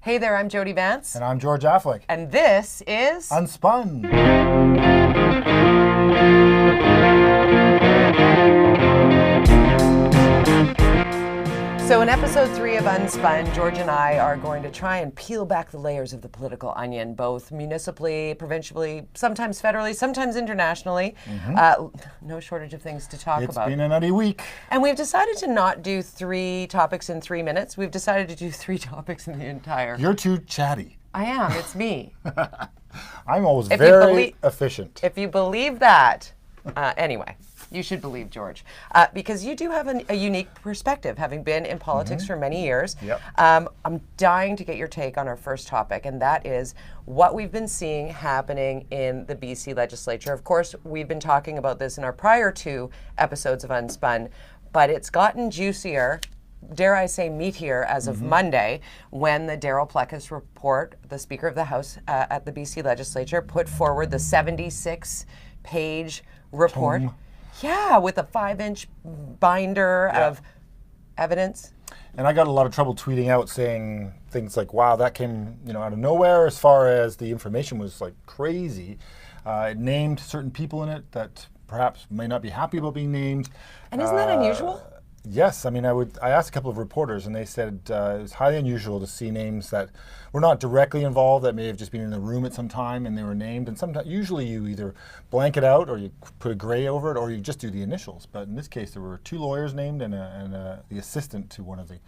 Hey there, I'm Jody Vance. And I'm George Affleck. And this is... UnSpun. So in episode 3 of UnSpun, George and I are going to try and peel back the layers of the political onion, both municipally, provincially, sometimes federally, sometimes internationally. No shortage of things to talk about. It's been a nutty week. And we've decided to not do 3 topics in 3 minutes. We've decided to do 3 topics in the entire... You're too chatty. I am. It's me. I'm always very efficient. If you believe that, anyway. You should believe George, because you do have a unique perspective, having been in politics for many years. Yep. I'm dying to get your take on our first topic, and that is what we've been seeing happening in the BC legislature. Of course, we've been talking about this in our prior 2 episodes of UnSpun, but it's gotten juicier, dare I say meatier, as of Monday, when the Plecas report, the Speaker of the House at the BC legislature, put forward the 76-page report. Yeah, with a 5-inch binder of evidence. And I got a lot of trouble tweeting out saying things like, wow, that came out of nowhere, as far as the information was like crazy. It named certain people in it that perhaps may not be happy about being named. And isn't that unusual? Yes, I mean, I asked a couple of reporters, and they said it was highly unusual to see names that were not directly involved, that may have just been in the room at some time and they were named. And sometimes, usually you either blank it out or you put a gray over it, or you just do the initials. But in this case, there were 2 lawyers named and the assistant to one of the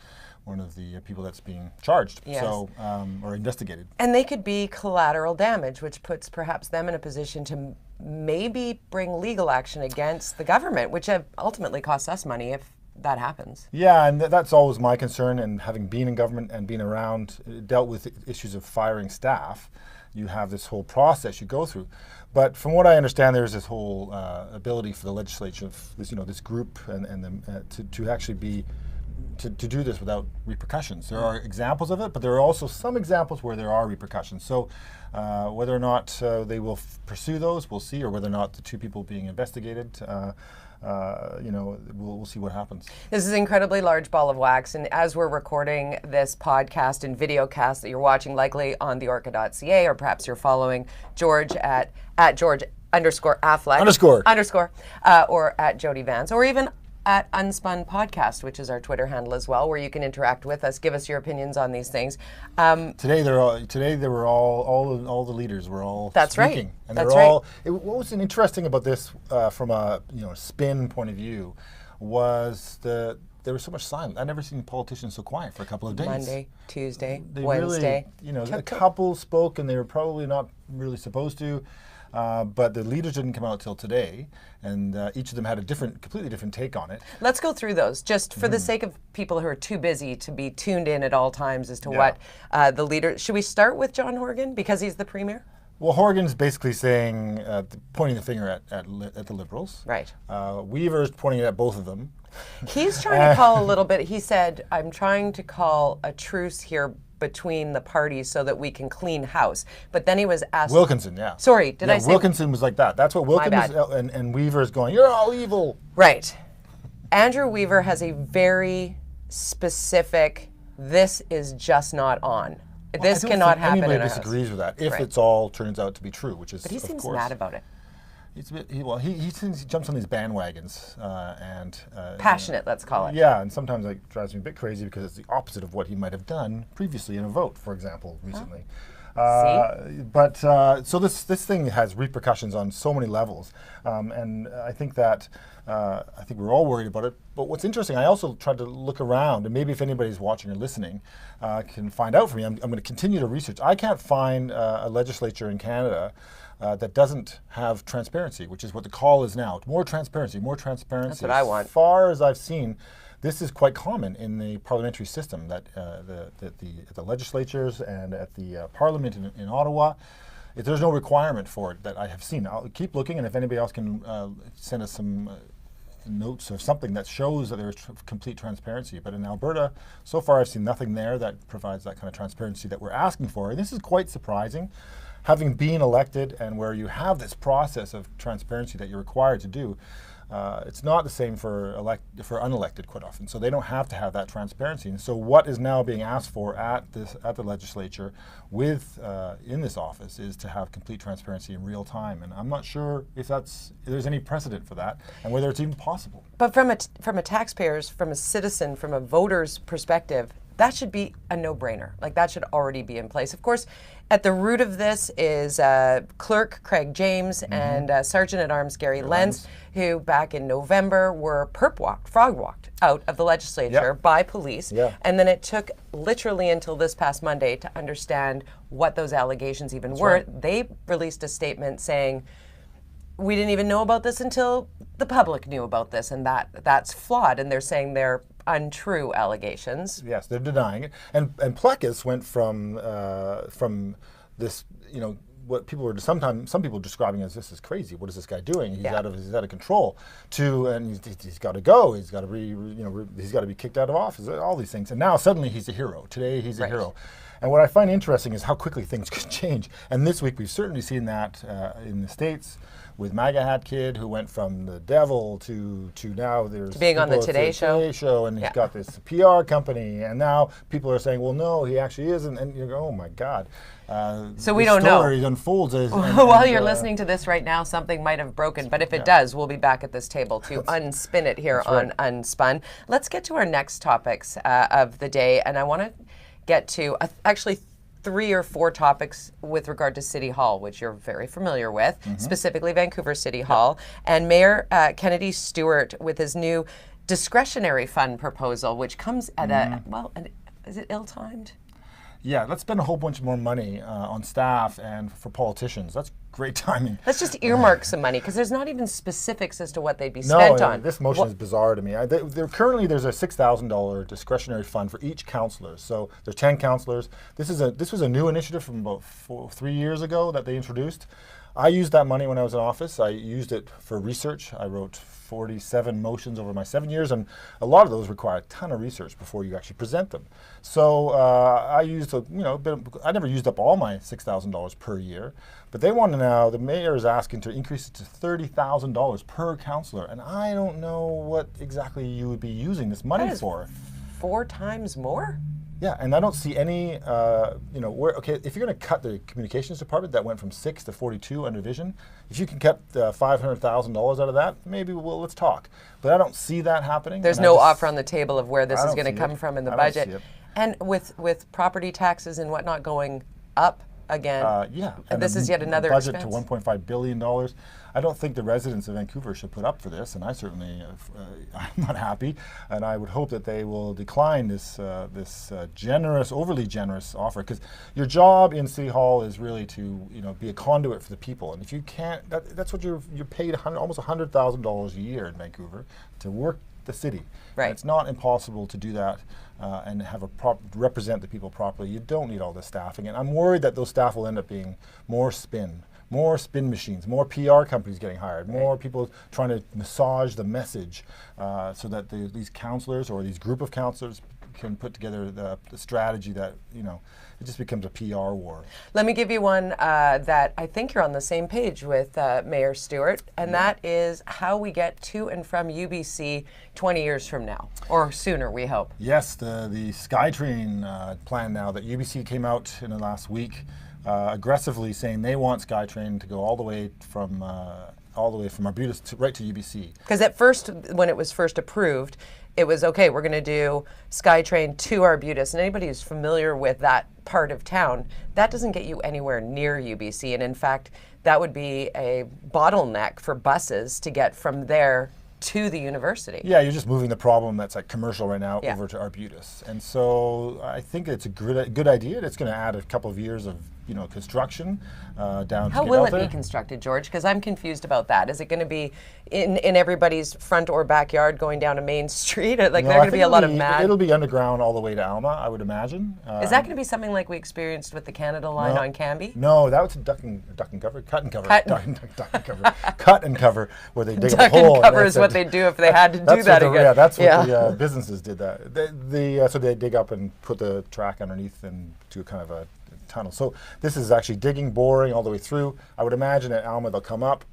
people that's being charged, or investigated. And they could be collateral damage, which puts perhaps them in a position to maybe bring legal action against the government, which ultimately costs us money if that happens. Yeah, and that's always my concern, and having been in government and been around, dealt with issues of firing staff, you have this whole process you go through. But from what I understand, there's this whole ability for the legislature, this group, and to actually be to do this without repercussions. There are examples of it, but there are also some examples where there are repercussions. So whether or not they will pursue those, we'll see, or whether or not the 2 people being investigated, we'll see what happens. This is an incredibly large ball of wax, and as we're recording this podcast and video cast that you're watching likely on the Orca.ca, or perhaps you're following George at George_Affleck or at Jody Vance, or even at UnSpun Podcast, which is our Twitter handle as well, where you can interact with us, give us your opinions on these things. Today they were all the leaders were all That's speaking. Right. And That's they're right. all. What was interesting about this from a spin point of view was there was so much silence. I've never seen politicians so quiet for a couple of days. Monday, Tuesday, they Wednesday. Really, a couple spoke, and they were probably not really supposed to. But the leaders didn't come out till today, and each of them had a completely different take on it. Let's go through those, just for the sake of people who are too busy to be tuned in at all times as to what the leader. Should we start with John Horgan because he's the premier? Well, Horgan's basically saying, pointing the finger at the Liberals. Right. Weaver's pointing it at both of them. He's trying to call a little bit. He said, "I'm trying to call a truce here between the parties so that we can clean house." But then he was asked... Wilkinson, yeah. Sorry, did I say... Wilkinson was like that. That's what Wilkinson and Weaver's going, "You're all evil." Right. Andrew Weaver has a very specific, this is just not on. Well, this cannot happen in a anybody disagrees with that, if it's all turns out to be true, which is, but he seems mad about it. He jumps on these bandwagons and passionate, let's call it. Yeah, and sometimes it drives me a bit crazy because it's the opposite of what he might have done previously in a vote, for example, recently. So this thing has repercussions on so many levels, and I think that we're all worried about it. But what's interesting, I also tried to look around, and maybe if anybody's watching or listening can find out for me. I'm going to continue to research. I can't find a legislature in Canada that doesn't have transparency, which is what the call is now. More transparency, more transparency. That's what I want. As far as I've seen, this is quite common in the parliamentary system, that the legislatures and at the parliament in Ottawa, if there's no requirement for it that I have seen. I'll keep looking, and if anybody else can send us some notes or something that shows that there's complete transparency. But in Alberta, so far I've seen nothing there that provides that kind of transparency that we're asking for. And this is quite surprising. Having been elected and where you have this process of transparency that you're required to do, It's not the same for unelected quite often, so they don't have to have that transparency. And so what is now being asked for at the legislature in this office is to have complete transparency in real time. And I'm not sure if there's any precedent for that and whether it's even possible. But from a taxpayer's, from a citizen, from a voter's perspective, that should be a no-brainer. Like, that should already be in place. Of course, at the root of this is Clerk Craig James and Sergeant-at-Arms Gary Lenz, who back in November were frog-walked out of the legislature by police. And then it took literally until this past Monday to understand what those allegations even were. Right. They released a statement saying, we didn't even know about this until the public knew about this, and that's flawed. And they're saying they're untrue allegations. Yes, they're denying it. And Plecas went from this, what people were some people describing as, this is crazy. What is this guy doing? He's out of control. And he's got to go. He's got to be he's got to be kicked out of office. All these things. And now suddenly he's a hero. Today he's a hero. And what I find interesting is how quickly things can change. And this week we've certainly seen that in the States with MAGA Hat kid, who went from the devil to now there's being on the Today Show, and he's got this PR company, and now people are saying, well, no, he actually isn't, and you go, oh my God. So we don't know. The story unfolds while you're listening to this right now, something might have broken, but if it does, we'll be back at this table to unspin it here on Unspun. Let's get to our next topics of the day, and I want to get to actually 3 or 4 topics with regard to City Hall, which you're very familiar with, specifically Vancouver City Hall, and Mayor Kennedy Stewart with his new discretionary fund proposal, which comes at is it ill-timed? Yeah, let's spend a whole bunch more money on staff and for politicians. That's great timing. Let's just earmark some money, because there's not even specifics as to what they'd be spent on. This motion is bizarre to me. Currently, there's a $6,000 discretionary fund for each councillor. So there's 10 councillors. This was a new initiative from about 3 years ago that they introduced. I used that money when I was in office. I used it for research. I wrote 47 motions over my 7 years, and a lot of those require a ton of research before you actually present them. So I used I never used up all my $6,000 per year, but they want to now, the mayor is asking to increase it to $30,000 per councillor, and I don't know what exactly you would be using this money for. 4 times more? Yeah, and I don't see any, if you're going to cut the communications department that went from 6 to 42 under vision, if you can cut $500,000 out of that, maybe let's talk. But I don't see that happening. There's no offer on the table of where this is going to come from in the budget. And with property taxes and whatnot going up again, and this is yet another budget expense. to $1.5 billion. I don't think the residents of Vancouver should put up for this, and I certainly I'm not happy, and I would hope that they will decline this overly generous offer, because your job in City Hall is really to be a conduit for the people, and if you can't, that's what you're paid almost $100,000 a year in Vancouver to work the city. Right. And it's not impossible to do that and have represent the people properly. You don't need all this staffing, and I'm worried that those staff will end up being more spin machines, more PR companies getting hired, more people trying to massage the message so that these councillors or these group of councillors can put together the strategy that, it just becomes a PR war. Let me give you one that I think you're on the same page with Mayor Stewart, and that is how we get to and from UBC 20 years from now, or sooner, we hope. Yes, the Skytrain plan now that UBC came out in the last week, aggressively saying they want Skytrain to go all the way from Arbutus right to UBC. Because at first, when it was first approved, it was, okay, we're going to do Skytrain to Arbutus. And anybody who's familiar with that part of town, that doesn't get you anywhere near UBC. And in fact, that would be a bottleneck for buses to get from there to the university. Yeah, you're just moving the problem that's like commercial right now over to Arbutus. And so I think it's a good idea. It's going to add a couple of years of construction down. How will it be constructed, George? Because I'm confused about that. Is it going to be in everybody's front or backyard going down a main street? Like, there are going to be a lot of mad... It'll be underground all the way to Alma, I would imagine. Is that going to be something like we experienced with the Canada line on Cambie? No, that was a cut and cover, where they dig a hole. Duck and cover is what they'd do if they had to do that again. Yeah, that's what the businesses did that. So they dig up and put the track underneath and do kind of a tunnel. So this is actually digging, boring all the way through. I would imagine at Alma they'll come up,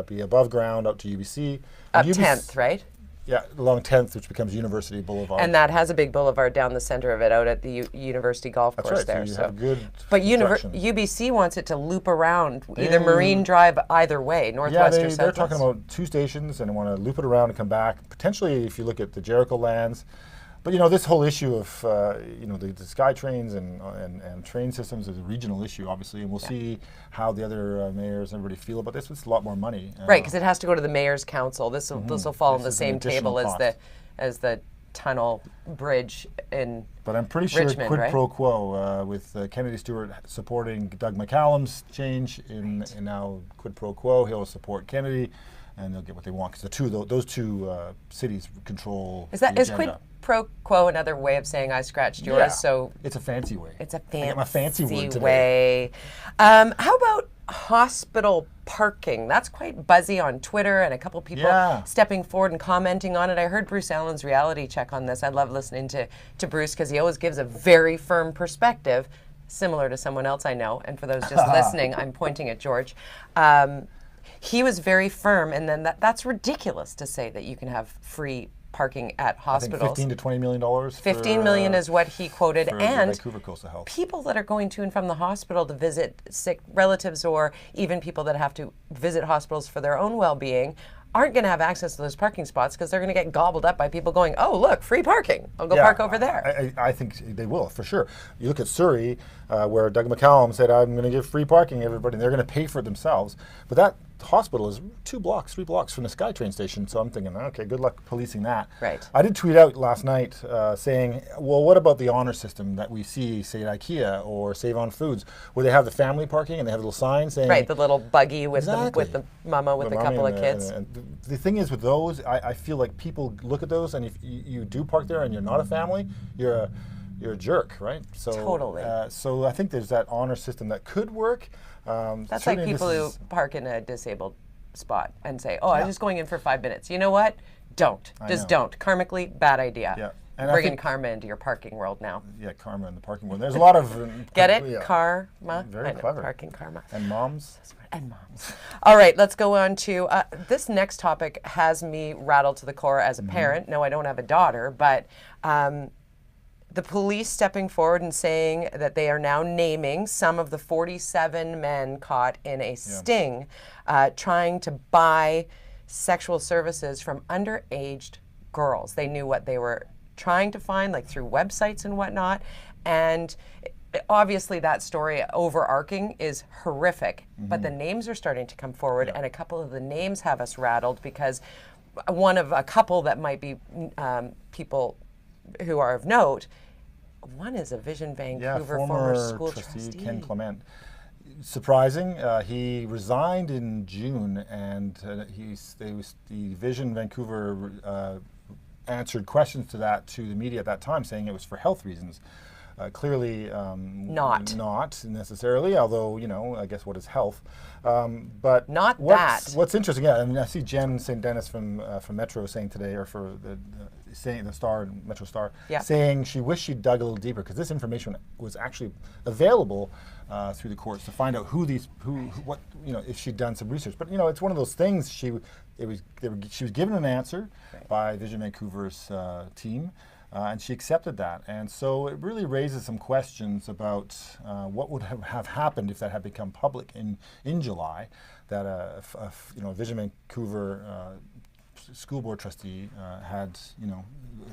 be above ground out to UBC. Up 10th, right? Yeah, along 10th, which becomes University Boulevard. And that has a big boulevard down the center of it, out at the University Golf Course. That's right, there. so you have good but traction. UBC wants it to loop around, either Marine Drive, either way, northwest or southwest. They're talking about 2 stations, and they want to loop it around and come back. Potentially, if you look at the Jericho lands. But this whole issue of the Skytrains and train systems is a regional issue, obviously, and we'll see how the other mayors and everybody feel about this. It's a lot more money, right? Because it has to go to the mayor's council. This will fall on the same table as the tunnel bridge in. But I'm pretty sure Richmond, quid right? pro quo with Kennedy Stewart supporting Doug McCallum's change in now quid pro quo. He'll support Kennedy, and they'll get what they want because those two cities control. Is quid pro quo another way of saying I scratched yours? Yeah. So it's a fancy way. It's a fancy word today. way. How about hospital parking? That's quite buzzy on Twitter, and a couple people stepping forward and commenting on it. I heard Bruce Allen's reality check on this. I love listening to Bruce because he always gives a very firm perspective, similar to someone else I know. And for those just listening, I'm pointing at George. He was very firm, and then that's ridiculous to say that you can have free parking at hospitals. I think $15 to $20 million. $15 million is what he quoted, and Vancouver Coastal Health. People that are going to and from the hospital to visit sick relatives, or even people that have to visit hospitals for their own well-being, aren't going to have access to those parking spots because they're going to get gobbled up by people going, oh, look, free parking. I'll go park over there. I think they will, for sure. You look at Surrey, where Doug McCallum said, I'm going to give free parking to everybody, and they're going to pay for it themselves. But that hospital is 3 blocks from the Skytrain station, so I'm thinking, okay, good luck policing that. Right. I did tweet out last night saying, well, what about the honor system that we see, say, at IKEA or Save on Foods, where they have the family parking and they have a little sign saying... Right, the little buggy with the mama with a couple of kids. And the thing is with those, I feel like people look at those, and if you do park there and you're not a family, you're a jerk, right? So, totally. So I think there's that honor system that could work. That's like people who park in a disabled spot and say, oh, I'm just going in for 5 minutes. You know what? Don't. Don't. Karmically, bad idea. Yeah. And bringing karma into your parking world now. Yeah, karma in the parking world. There's a lot of... Get it? Yeah. Karma. Very clever. Parking karma. And moms. And moms. All right, let's go on to... this next topic has me rattled to the core as a parent. No, I don't have a daughter, but... the police stepping forward and saying that they are now naming some of the 47 men caught in a sting trying to buy sexual services from underage girls. They knew what they were trying to find, like through websites and whatnot. And obviously that story, overarching, is horrific. But the names are starting to come forward, and a couple of the names have us rattled because one of a couple that might be people who are of note. One is a Vision Vancouver former school trustee. Ken Clement. Surprising. He resigned in June, and the Vision Vancouver answered questions to the media at that time, saying it was for health reasons. Clearly not necessarily, although, I guess what is health? But what's interesting, I mean, I see Jen St. Dennis from Metro saying today, or for saying the Star, Metro Star, saying she wished she'd dug a little deeper because this information was actually available through the courts to find out if she'd done some research. But it's one of those things. She was given an answer by Vision Vancouver's team. And she accepted that, and so it really raises some questions about what would have happened if that had become public in July. That a Vision Vancouver school board trustee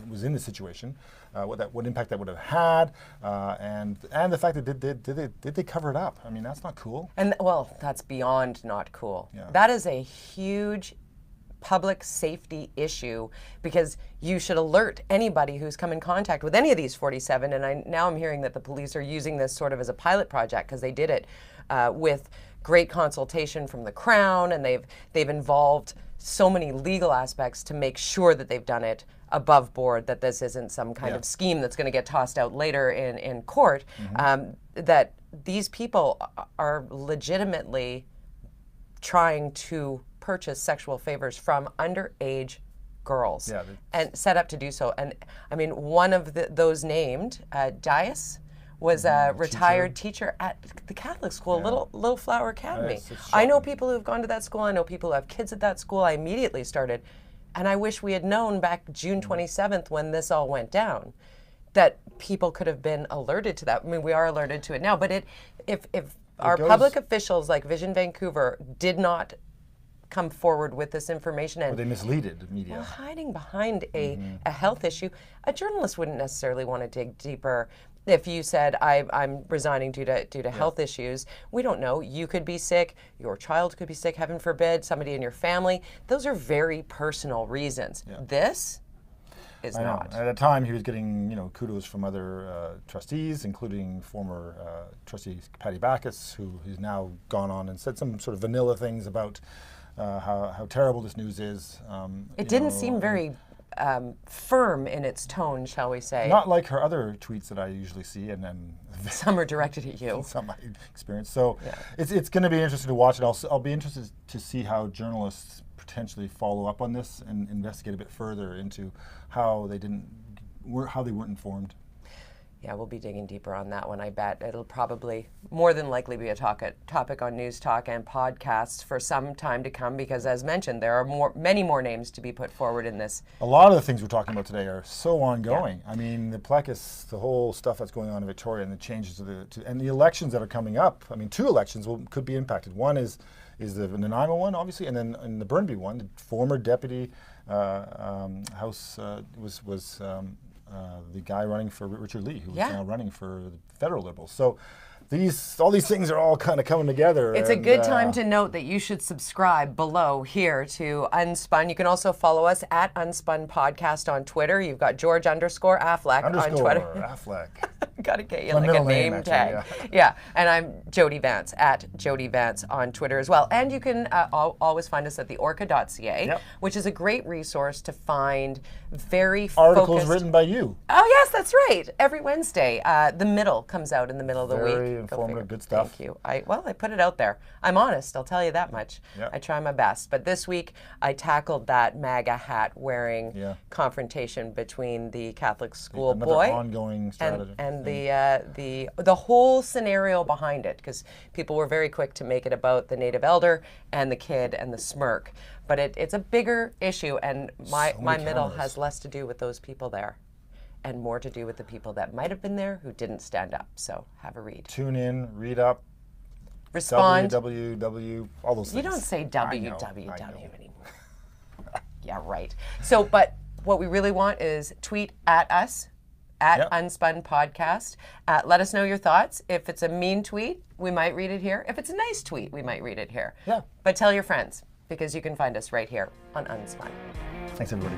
was in this situation. What impact that would have had, and the fact that did they cover it up? I mean, that's not cool. And that's beyond not cool. Yeah. That is a huge public safety issue, because you should alert anybody who's come in contact with any of these 47. And now I'm hearing that the police are using this sort of as a pilot project, because they did it with great consultation from the Crown, and they've involved so many legal aspects to make sure that they've done it above board, that this isn't some kind of scheme that's going to get tossed out later in court, that these people are legitimately trying to purchase sexual favors from underage girls and set up to do so. And I mean, one of those named, Dias, was a retired teacher at the Catholic school, Little Flower Academy. I know people who've gone to that school. I know people who have kids at that school. I immediately started, and I wish we had known back June 27th when this all went down, that people could have been alerted to that. I mean, we are alerted to it now, but if our public officials like Vision Vancouver did not come forward with this information, and they misleaded the media. Well, hiding behind a health issue, a journalist wouldn't necessarily want to dig deeper. If you said, I'm resigning due to health issues, we don't know. You could be sick, your child could be sick, heaven forbid, somebody in your family. Those are very personal reasons. This is not. At the time, he was getting kudos from other trustees, including former trustee Patty Backus, who's now gone on and said some sort of vanilla things about how terrible this news is. It didn't seem very firm in its tone, shall we say. Not like her other tweets that I usually see, and then some are directed at you. Some I experienced. So it's going to be interesting to watch it. I'll be interested to see how journalists potentially follow up on this and investigate a bit further into how they weren't informed. Yeah, we'll be digging deeper on that one. I bet it'll probably more than likely be a topic on News Talk and podcasts for some time to come, because as mentioned, there are many more names to be put forward in this. A lot of the things we're talking about today are so ongoing. I mean, the Plecas, the whole stuff that's going on in Victoria, and the changes and the elections that are coming up. I mean, 2 elections could be impacted. One is the Nanaimo one, obviously, and then in the Burnaby one, the former deputy House was the guy running for Richard Lee, who is now running for the federal Liberals. So all these things are all kind of coming together. It's a good time to note that you should subscribe below here to UnSpun. You can also follow us at UnSpun Podcast on Twitter. You've got George _Affleck on Twitter. Affleck. Got to get you like a name tag. Yeah, and I'm Jody Vance at Jody Vance on Twitter as well. And you can always find us at the Orca.ca, which is a great resource to find very articles written by you. Oh yes, that's right. Every Wednesday, the middle comes out in the middle of the week. Very informative, good stuff. Thank you. I put it out there. I'm honest. I'll tell you that much. I try my best. But this week, I tackled that MAGA hat wearing confrontation between the Catholic school boy ongoing strategy and the whole scenario behind it, because people were very quick to make it about the Native elder and the kid and the smirk. But it's a bigger issue, and my middle has less to do with those people there and more to do with the people that might have been there who didn't stand up. So have a read. Tune in, read up, respond. www, all those things. You don't say www anymore. Yeah, right. So, but what we really want is tweet at us, at UnSpun Podcast. Let us know your thoughts. If it's a mean tweet, we might read it here. If it's a nice tweet, we might read it here. Yeah. But tell your friends, because you can find us right here on UnSpun. Thanks, everybody.